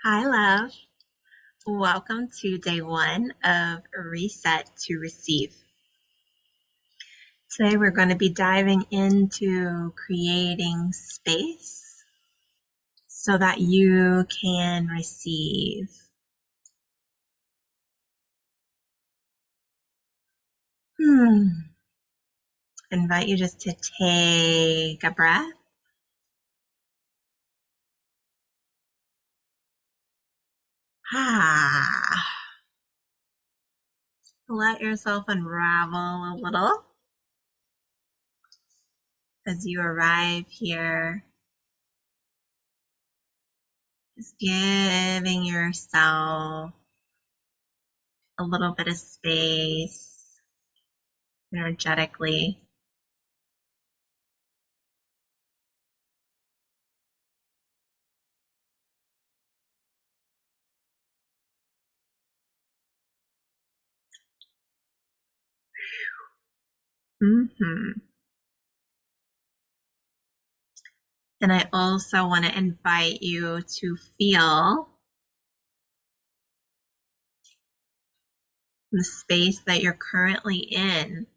Hi, love. Welcome to day one of Reset to Receive. Today, we're going to be diving into creating space so that you can receive. Invite you just to take a breath. Let yourself unravel a little as you arrive here. Just giving yourself a little bit of space energetically. And I also want to invite you to feel the space that you're currently in.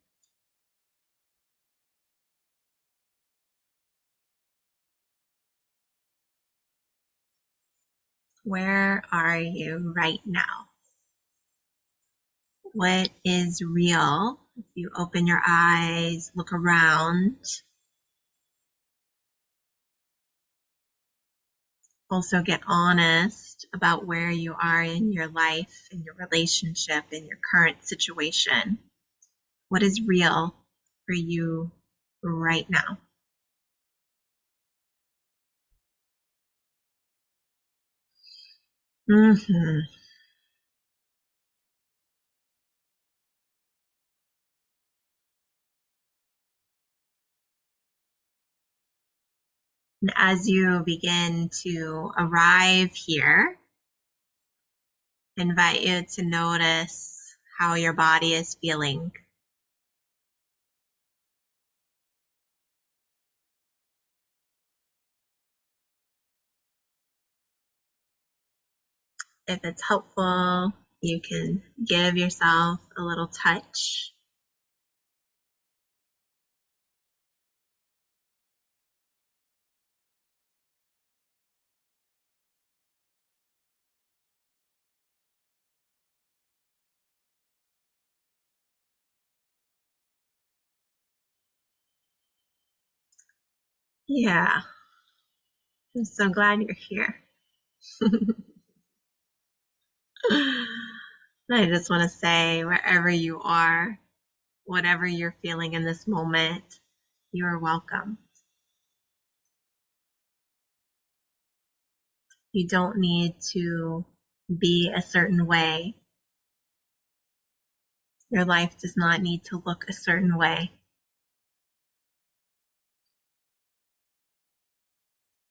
Where are you right now? What is real? If you open your eyes, look around. Also get honest about where you are in your life, in your relationship, in your current situation. What is real for you right now? And as you begin to arrive here, I invite you to notice how your body is feeling. If it's helpful, you can give yourself a little touch. Yeah, I'm so glad you're here. I just want to say, wherever you are, whatever you're feeling in this moment, you are welcome. You don't need to be a certain way. Your life does not need to look a certain way.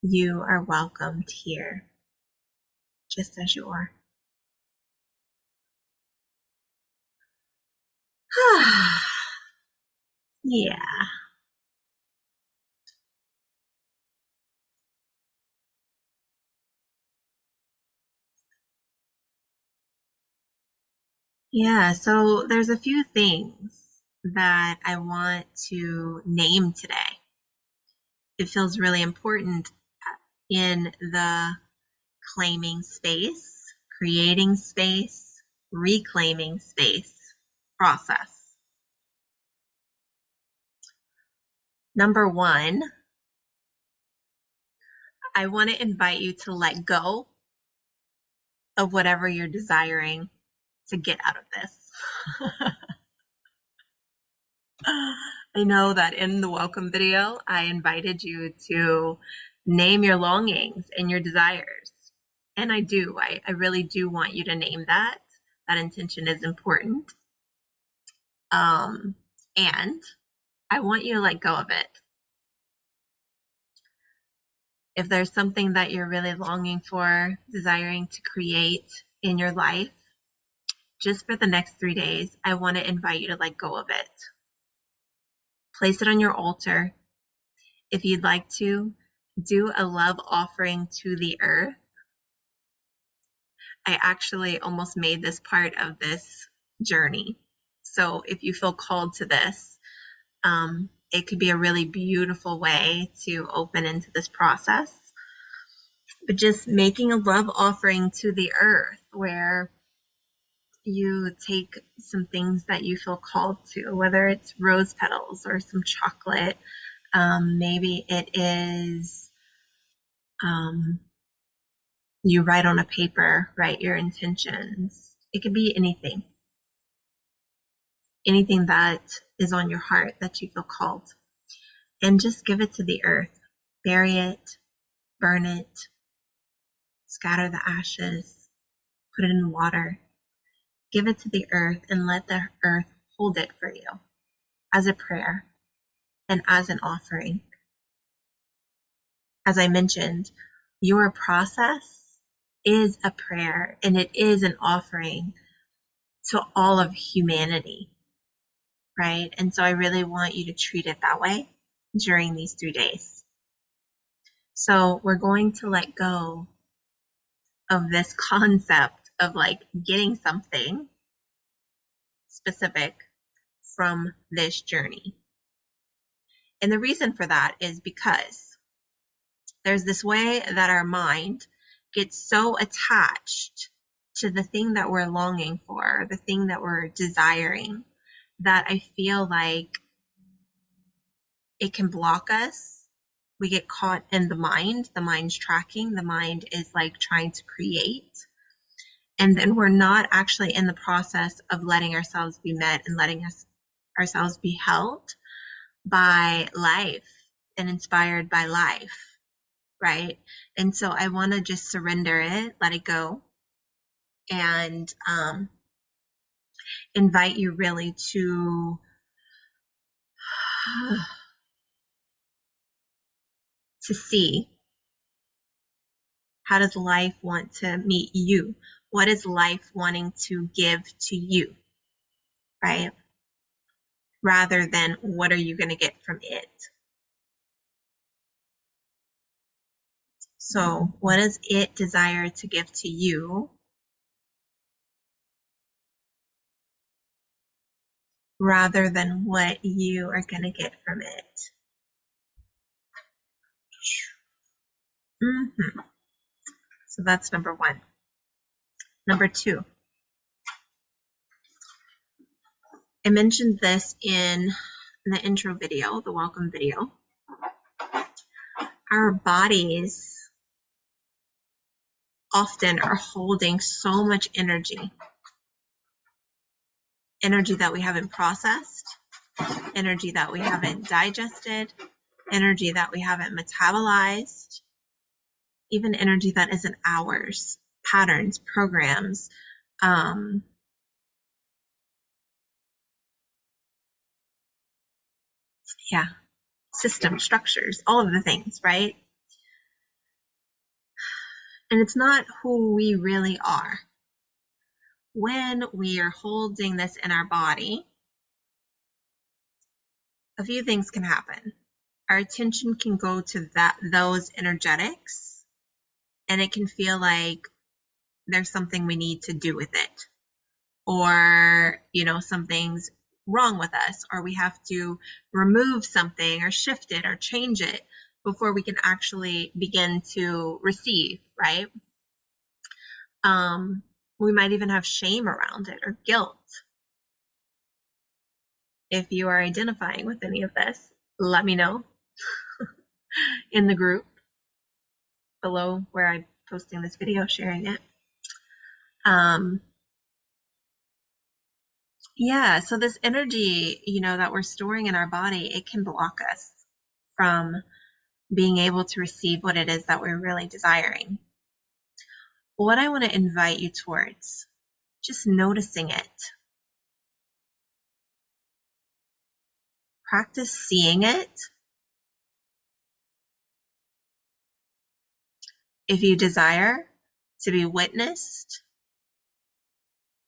You are welcomed here, just as you are. Yeah. Yeah, so there's a few things that I want to name today. It feels really important in the claiming space, creating space, reclaiming space process. Number one, I want to invite you to let go of whatever you're desiring to get out of this. I know that in the welcome video, I invited you to name your longings and your desires. And I do. I really do want you to name that. That intention is important. And I want you to let go of it. If there's something that you're really longing for, desiring to create in your life, just for the next 3 days, I want to invite you to let go of it. Place it on your altar. If you'd like to, do a love offering to the earth I actually almost made this part of this journey. So if you feel called to this, it could be a really beautiful way to open into this process. But just making a love offering to the earth where you take some things that you feel called to, whether it's rose petals or some chocolate. Maybe it is you write on a paper, write your intentions. It could be anything. Anything that is on your heart that you feel called. And just give it to the earth. Bury it, burn it, scatter the ashes, put it in water. Give it to the earth and let the earth hold it for you as a prayer and as an offering. As I mentioned, your process is a prayer and it is an offering to all of humanity, right? And so I really want you to treat it that way during these 3 days. So we're going to let go of this concept of like getting something specific from this journey. And the reason for that is because there's this way that our mind gets so attached to the thing that we're longing for, the thing that we're desiring, that I feel like it can block us. We get caught in the mind's tracking, the mind is like trying to create. And then we're not actually in the process of letting ourselves be met and letting ourselves be held by life and inspired by life, right? And so I want to just surrender it, let it go, and invite you really to see, how does life want to meet you? What is life wanting to give to you, right? Rather than what are you going to get from it? So what does it desire to give to you rather than what you are going to get from it? Mm-hmm. So that's number one. Number two, I mentioned this in the intro video, the welcome video. Our bodies often are holding so much energy that we haven't processed, energy that we haven't digested, energy that we haven't metabolized, even energy that isn't ours, patterns, programs, system structures, all of the things, right? And it's not who we really are. When we are holding this in our body, a few things can happen. Our attention can go to those energetics, and it can feel like there's something we need to do with it, or something's wrong with us, or we have to remove something or shift it or change it before we can actually begin to receive, right? We might even have shame around it or guilt. If you are identifying with any of this, let me know in the group below where I'm posting this video, sharing it. So this energy, that we're storing in our body, it can block us from being able to receive what it is that we're really desiring. What I want to invite you towards, just noticing it. Practice seeing it. If you desire to be witnessed,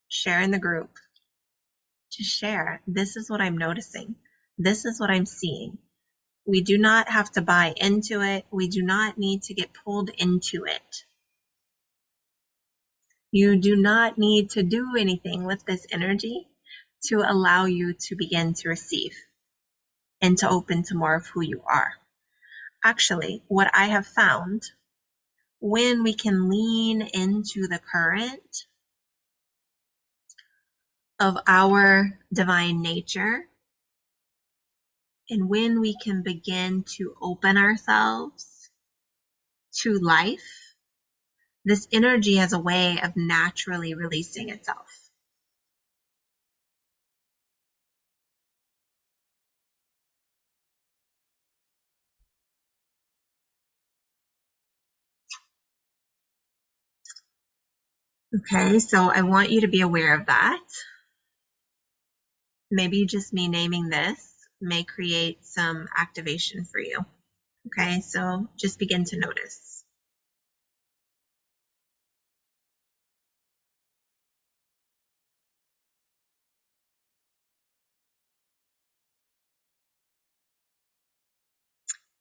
share in the group. Just share. This is what I'm noticing. This is what I'm seeing. We do not have to buy into it. We do not need to get pulled into it. You do not need to do anything with this energy to allow you to begin to receive and to open to more of who you are. Actually, what I have found, when we can lean into the current of our divine nature, and when we can begin to open ourselves to life, this energy has a way of naturally releasing itself. Okay, so I want you to be aware of that. Maybe just me naming this may create some activation for you. Okay, so just begin to notice.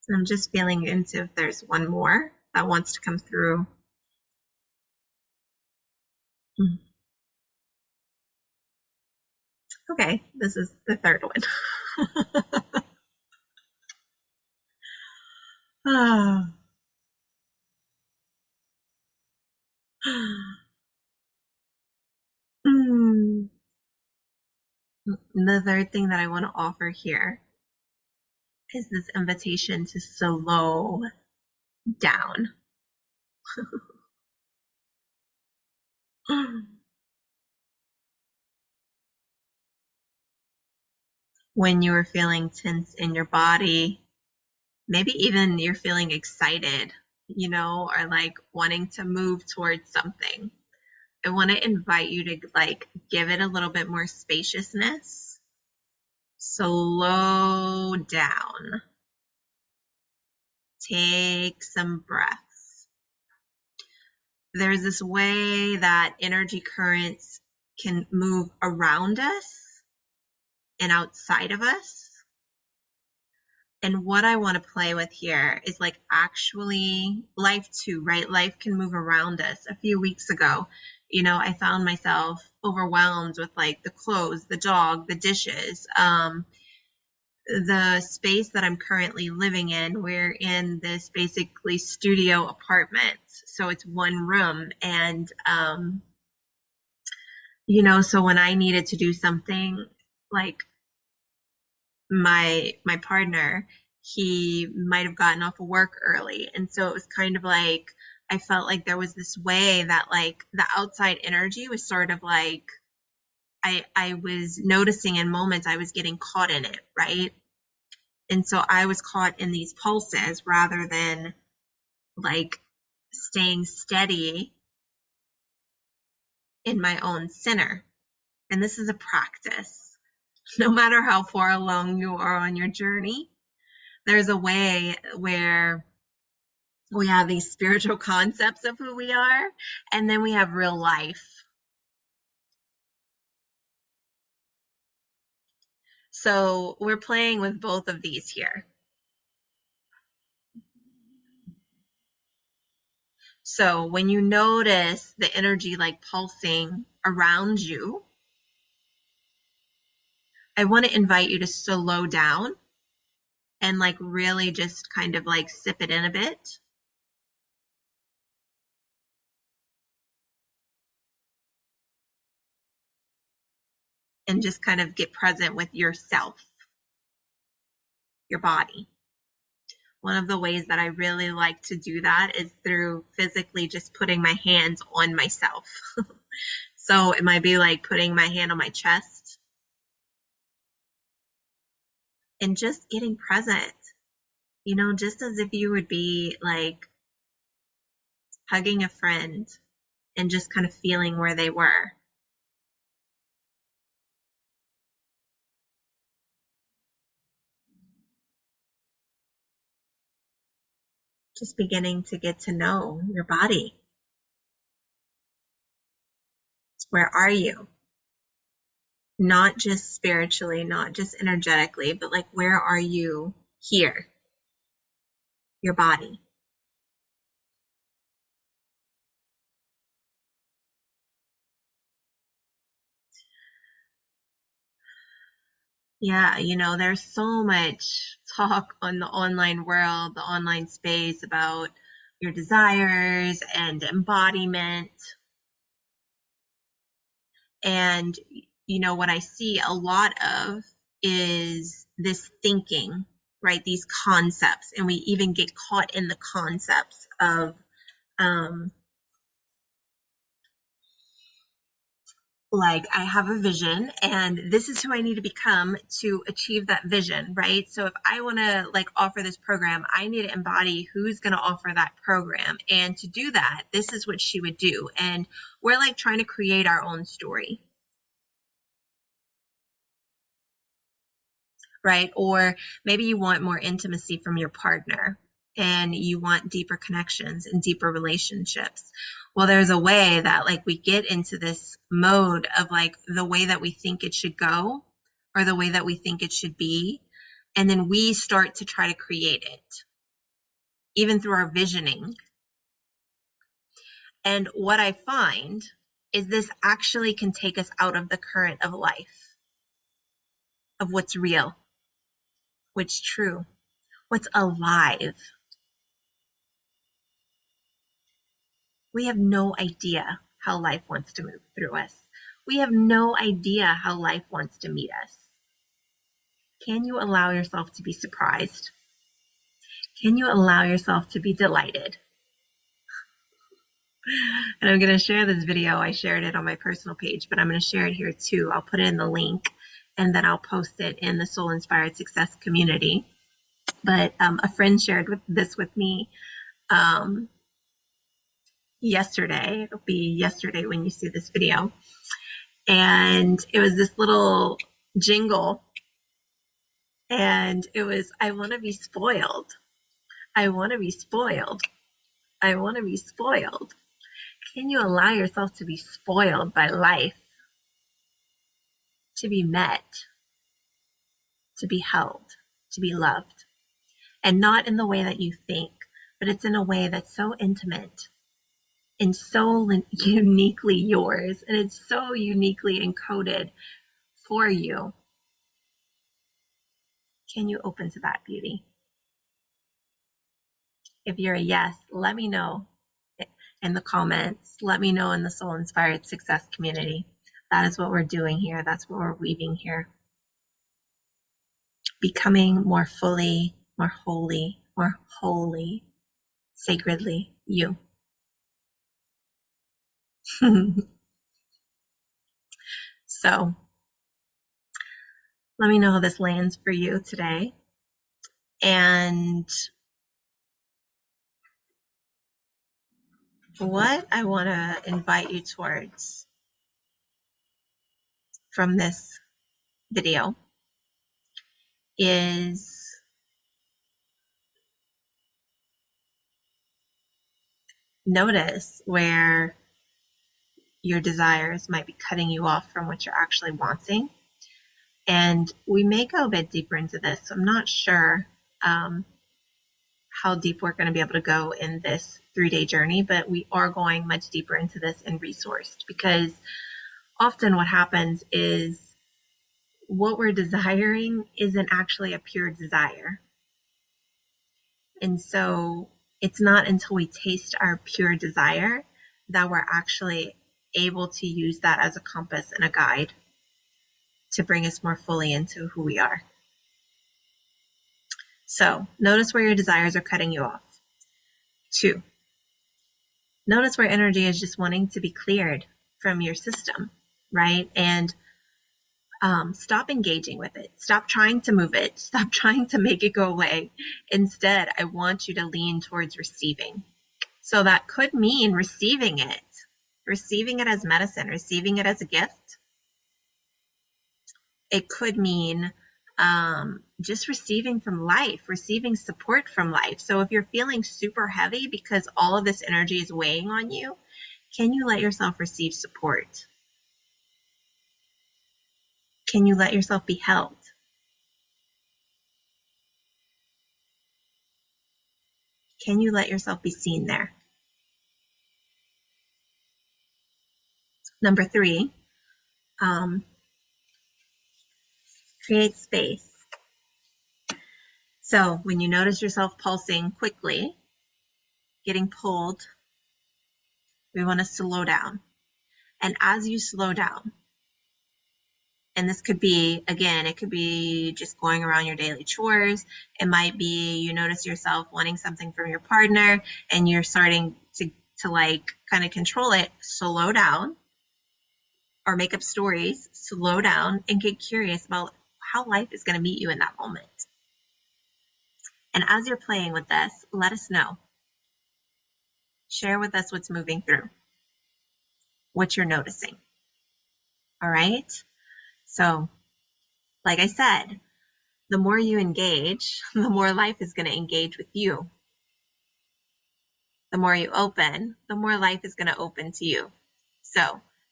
So I'm just feeling into if there's one more that wants to come through. Okay, this is the third one. Ah. Mm. The third thing that I want to offer here is this invitation to slow down. When you are feeling tense in your body, maybe even you're feeling excited, or like wanting to move towards something. I want to invite you to like give it a little bit more spaciousness. Slow down. Take some breaths. There's this way that energy currents can move around us and outside of us. And what I want to play with here is like actually life too, right? Life can move around us. A few weeks ago, I found myself overwhelmed with like the clothes, the dog, the dishes, the space that I'm currently living in. We're in this basically studio apartment. So it's one room. And, so when I needed to do something like my partner, he might have gotten off of work early, and so it was kind of like I felt like there was this way that like the outside energy was sort of like I was noticing in moments I was getting caught in it, right? And so I was caught in these pulses rather than like staying steady in my own center. And this is a practice. No matter how far along you are on your journey, there's a way where we have these spiritual concepts of who we are, and then we have real life. So we're playing with both of these here. So when you notice the energy like pulsing around you, I want to invite you to slow down and like really just kind of like sip it in a bit. And just kind of get present with yourself, your body. One of the ways that I really like to do that is through physically just putting my hands on myself. So it might be like putting my hand on my chest and just getting present, just as if you would be like hugging a friend and just kind of feeling where they were. Just beginning to get to know your body. Where are you? Not just spiritually, not just energetically, but like where are you here? Your body. Yeah, there's so much talk on the online world, the online space about your desires and embodiment. And, what I see a lot of is this thinking, right? These concepts. And we even get caught in the concepts of, um, like, I have a vision and this is who I need to become to achieve that vision, right? So if I want to like offer this program, I need to embody who's going to offer that program. And to do that, this is what she would do. And we're like trying to create our own story, right? Or maybe you want more intimacy from your partner and you want deeper connections and deeper relationships. Well, there's a way that like we get into this mode of like the way that we think it should go or the way that we think it should be. And then we start to try to create it, even through our visioning. And what I find is this actually can take us out of the current of life, of what's real, what's true, what's alive. We have no idea how life wants to move through us. We have no idea how life wants to meet us. Can you allow yourself to be surprised? Can you allow yourself to be delighted? And I'm going to share this video. I shared it on my personal page, but I'm going to share it here too. I'll put it in the link and then I'll post it in the Soul Inspired Success community. But a friend shared this with me yesterday. It'll be yesterday when you see this video. And it was this little jingle. And it was, I want to be spoiled. I want to be spoiled. I want to be spoiled. Can you allow yourself to be spoiled by life? To be met, to be held, to be loved. And not in the way that you think, but it's in a way that's so intimate and so uniquely yours. And it's so uniquely encoded for you. Can you open to that beauty? If you're a yes, let me know in the comments. Let me know in the Soul Inspired Success community. That is what we're doing here. That's what we're weaving here. Becoming more fully, more holy, sacredly you. So let me know how this lands for you today. And what I want to invite you towards from this video is notice where your desires might be cutting you off from what you're actually wanting. And we may go a bit deeper into this. So I'm not sure how deep we're going to be able to go in this 3-day journey, but we are going much deeper into this in Resourced, because often what happens is what we're desiring isn't actually a pure desire. And so it's not until we taste our pure desire that we're actually able to use that as a compass and a guide to bring us more fully into who we are. So notice where your desires are cutting you off. 2, notice where energy is just wanting to be cleared from your system, right? And stop engaging with it. Stop trying to move it. Stop trying to make it go away. Instead, I want you to lean towards receiving. So that could mean receiving it as medicine, receiving it as a gift. It could mean just receiving from life, receiving support from life. So if you're feeling super heavy because all of this energy is weighing on you, can you let yourself receive support? Can you let yourself be held? Can you let yourself be seen there? Number 3, Create space. So when you notice yourself pulsing quickly, getting pulled, we want to slow down. And as you slow down, and this could be, again, it could be just going around your daily chores. It might be you notice yourself wanting something from your partner and you're starting to like kind of control it. Slow down or make up stories, slow down and get curious about how life is going to meet you in that moment. And as you're playing with this, let us know. Share with us what's moving through, what you're noticing. All right? So, like I said, the more you engage, the more life is going to engage with you. The more you open, the more life is going to open to you. So,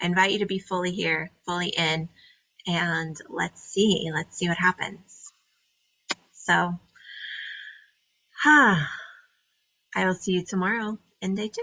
I invite you to be fully here, fully in, and let's see what happens. So, I will see you tomorrow in day 2.